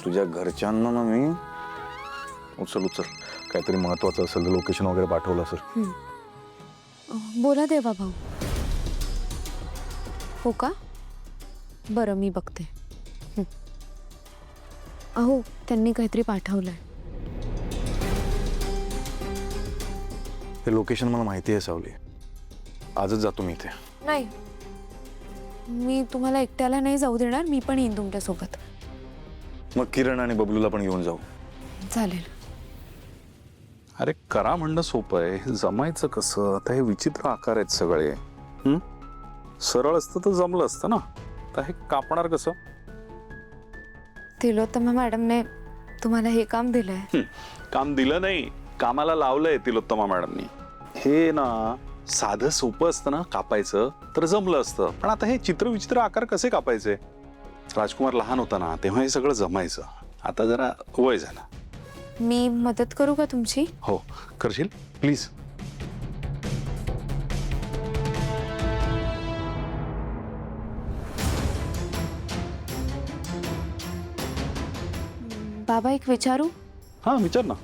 तुझ्या घरच्यांना ना मी उचल काहीतरी महत्वाचं असेल तर लोकेशन वगैरे पाठवलं असेल. बोला देवा भाऊ. हो का? बरं मी बघते. अहो त्यांनी काहीतरी पाठवलंय. ते लोकेशन मला माहिती आहे सावली. आजच जातो मी इथे. नाही, मी तुम्हाला एकट्याला नाही जाऊ देणार. मी पण येईन तुमच्या सोबत. मग किरण आणि बबलूला पण घेऊन जाऊ. चालेल. अरे करा म्हणणं सोपं आहे, जमायचं कसं? आता हे विचित्र आकार आहेत सगळे. सरळ असतं तर जमलं असतं ना. आता हे कापणार कसं? तिलोत्तमा मॅडमने तुम्हाला हे काम दिलंय. काम दिलं नाही, कामाला लावलंय तिलोत्तमा मॅडमनी. हे ना साधं सोपं असतं ना कापायचं तर जमलं असतं. पण आता हे चित्र विचित्र आकार कसे कापायचे? राजकुमार लहान होता ना तेव्हा हे सगळं जमायचं. आता जरा वय झालं. मी मदत करू का तुमची? हो करशील प्लीज. बाबा एक विचारू? हा विचार ना.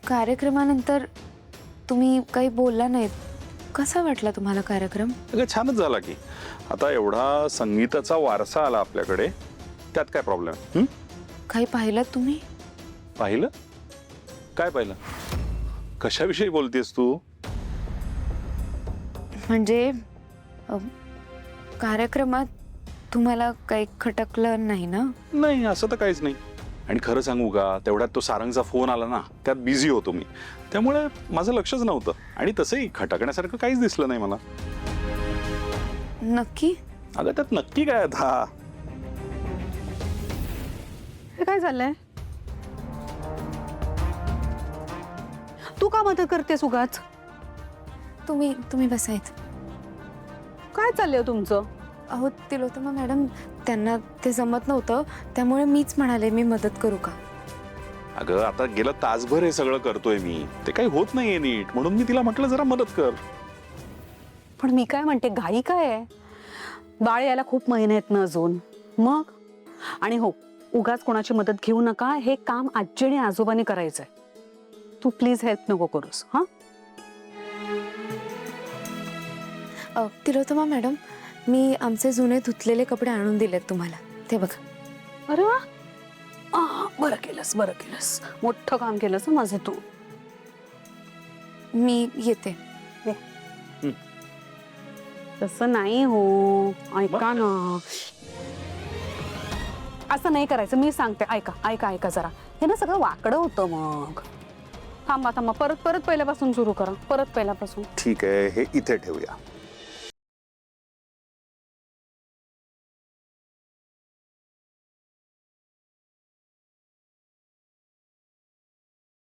कार्यक्रमानंतर तुम्ही काही बोलला नाहीत. कसा वाटला तुम्हाला कार्यक्रम? अगं छानच झाला की. आता एवढा संगीताचा वारसा आला आपल्याकडे, त्यात काय प्रॉब्लेम? काही पाहिलं तुम्ही? पाहिलं? काय पाहिलं? कशाविषयी बोलतेस तू? म्हणजे कार्यक्रमात तुम्हाला काही खटकलं नाही ना? नाही असं तर काहीच नाही. आणि खरं सांगू का, तेवढ्यात तो सारंगचा फोन आला ना, त्यात बिझी होतो मी. त्यामुळे माझं लक्षच नव्हतं. आणि तसंही खटकण्यासारखं काहीच दिसलं नाही मला. नक्की? अगं त्यात नक्की काय आता? हे काय झालंय? तू का मदत करतेस उगाच? तुम्ही बसायचं. काय चाललंय तुमचं? अहो तिलोत्तमा मॅडम, त्यांना ते जमत नव्हतं, त्यामुळे मीच म्हणाले मी मदत करू का? अगं आता गेलं तासभर हे सगळं करतोय मी. ते काही होत नाहीये नीट, म्हणून मी तिला म्हटलं जरा मदत कर. पण मी काय म्हणते, घाई काय आहे? बाळ यायला खूप महिने आहेत ना अजून. मग आणि हो, उगाच कोणाची मदत घेऊ नका. हे काम आजी आणि आजोबांनी करायचंय. तू प्लीज हेल्प नको करूस. हा तिलोत्तमा मॅडम, मी आमचे जुने धुतलेले कपडे आणून दिलेत तुम्हाला. ते बघा. अरे वा, बरं केलंस बरं केलंस. मोठं काम केलंस ना माझं तू. मी येते. तसं नाही हो, ऐका ना. असं नाही करायचं. मी सांगते, ऐका ऐका ऐका जरा. हे ना सगळं वाकडं होतं. मग थांबा थांबा, परत परत पहिल्यापासून सुरू करा. परत पहिल्यापासून. ठीक आहे, हे इथे ठेवूया.